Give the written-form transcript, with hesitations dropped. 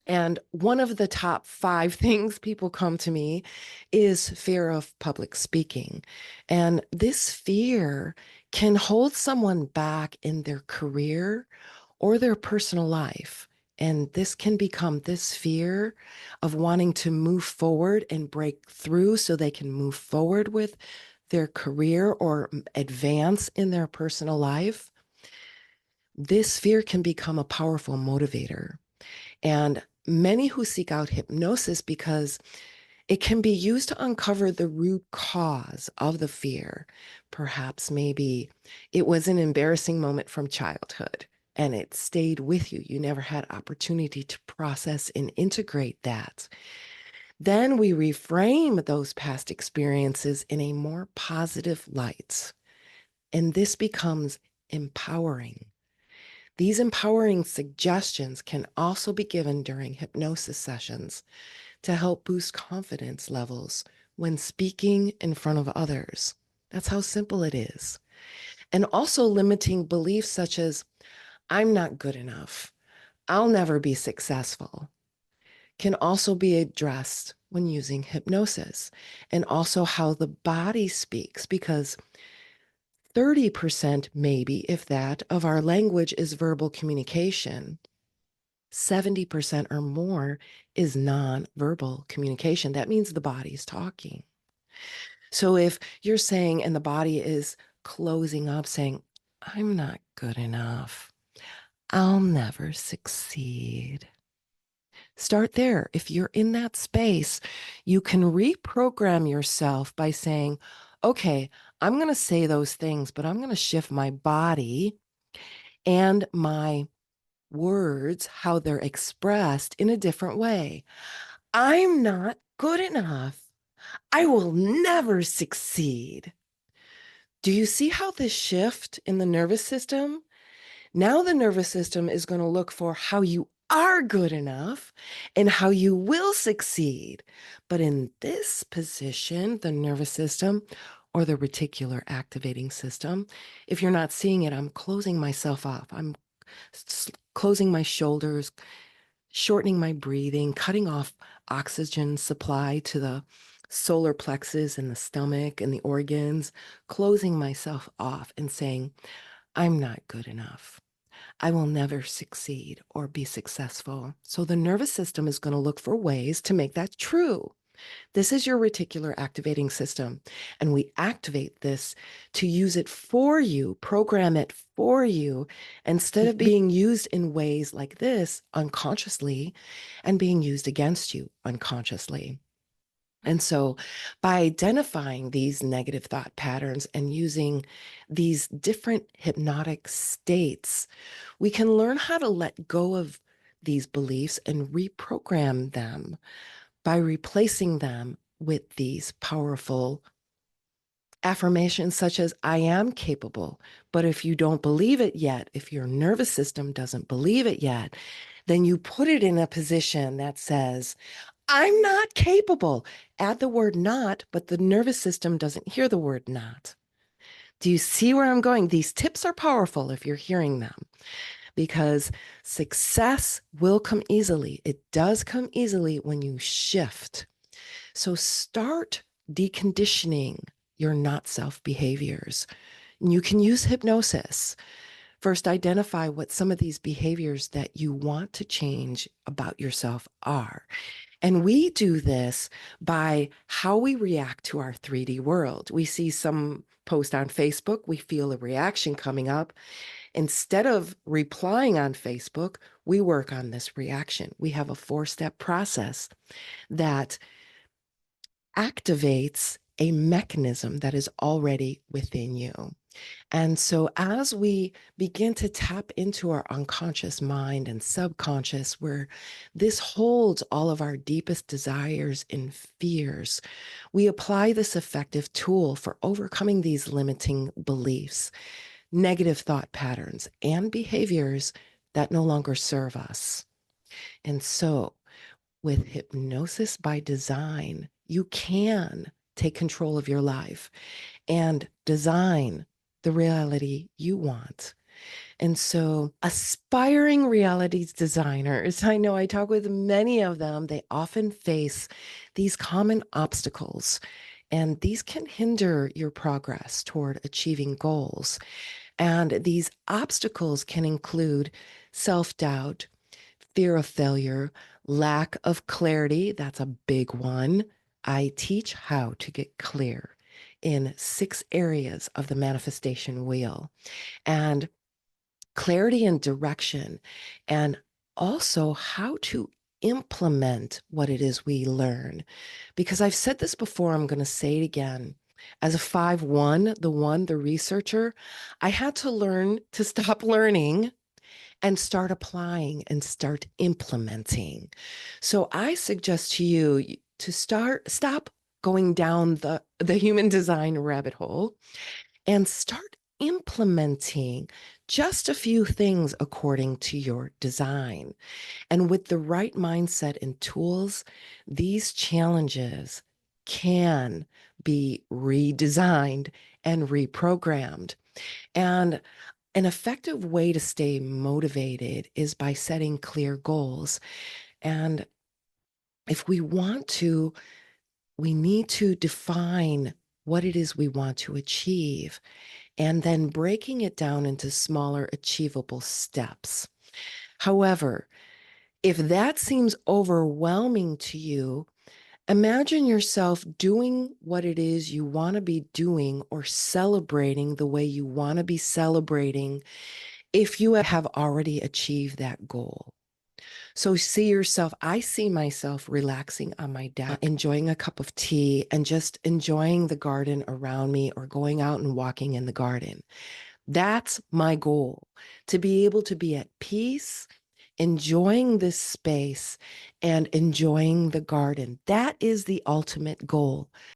And one of the top 5 things people come to me is fear of public speaking. And this fear can hold someone back in their career or their personal life. And this can become this fear of wanting to move forward and break through so they can move forward with their career or advance in their personal life. This fear can become a powerful motivator. And many who seek out hypnosis because it can be used to uncover the root cause of the fear. Perhaps maybe it was an embarrassing moment from childhood and it stayed with you. You never had opportunity to process and integrate that. Then we reframe those past experiences in a more positive light. And this becomes empowering. These empowering suggestions can also be given during hypnosis sessions to help boost confidence levels when speaking in front of others. That's how simple it is. And also limiting beliefs such as, I'm not good enough, I'll never be successful, can also be addressed when using hypnosis. And also how the body speaks, because 30%, maybe, if that, of our language is verbal communication. 70% or more is nonverbal communication. That means the body's talking. So if you're saying, and the body is closing up, saying, I'm not good enough, I'll never succeed. Start there. If you're in that space, you can reprogram yourself by saying, okay, I'm going to say those things, but I'm going to shift my body and my words, how they're expressed in a different way. I'm not good enough. I will never succeed. Do you see how this shift in the nervous system? Now the nervous system is going to look for how you are good enough and how you will succeed. But in this position, the nervous system or the reticular activating system, if you're not seeing it, I'm closing myself off. I'm closing my shoulders, shortening my breathing, cutting off oxygen supply to the solar plexus and the stomach and the organs, closing myself off and saying, I'm not good enough. I will never succeed or be successful. So the nervous system is going to look for ways to make that true. This is your reticular activating system. And we activate this to use it for you, program it for you, instead of being used in ways like this unconsciously and being used against you unconsciously. And so by identifying these negative thought patterns and using these different hypnotic states, we can learn how to let go of these beliefs and reprogram them by replacing them with these powerful affirmations such as, I am capable. But if you don't believe it yet, if your nervous system doesn't believe it yet, then you put it in a position that says, I'm not capable. Add the word not, but the nervous system doesn't hear the word not. Do you see where I'm going? These tips are powerful if you're hearing them, because success will come easily. It does come easily when you shift. So start deconditioning your not self behaviors. You can use hypnosis. First, identify what some of these behaviors that you want to change about yourself are. And we do this by how we react to our 3D world. We see some post on Facebook, we feel a reaction coming up. Instead of replying on Facebook, we work on this reaction. We have a 4-step process that activates a mechanism that is already within you. And so as we begin to tap into our unconscious mind and subconscious, where this holds all of our deepest desires and fears, we apply this effective tool for overcoming these limiting beliefs, negative thought patterns, and behaviors that no longer serve us. And so with hypnosis by design, you can take control of your life and design the reality you want. And so, aspiring realities designers, I know I talk with many of them, they often face these common obstacles, and these can hinder your progress toward achieving goals. And these obstacles can include self doubt, fear of failure, lack of clarity. That's a big one. I teach how to get clear in 6 areas of the manifestation wheel. And clarity and direction, and also how to implement what it is we learn. Because I've said this before, I'm going to say it again. As a 5-1, the researcher, I had to learn to stop learning and start applying and start implementing. So I suggest to you to stop going down the human design rabbit hole and start implementing just a few things according to your design. And with the right mindset and tools, these challenges can be redesigned and reprogrammed. And an effective way to stay motivated is by setting clear goals. And if we want to, we need to define what it is we want to achieve and then breaking it down into smaller, achievable steps. However, if that seems overwhelming to you, imagine yourself doing what it is you want to be doing or celebrating the way you want to be celebrating if you have already achieved that goal. So I see myself relaxing on my deck, enjoying a cup of tea and just enjoying the garden around me or going out and walking in the garden. That's my goal, to be able to be at peace, enjoying this space and enjoying the garden. That is the ultimate goal.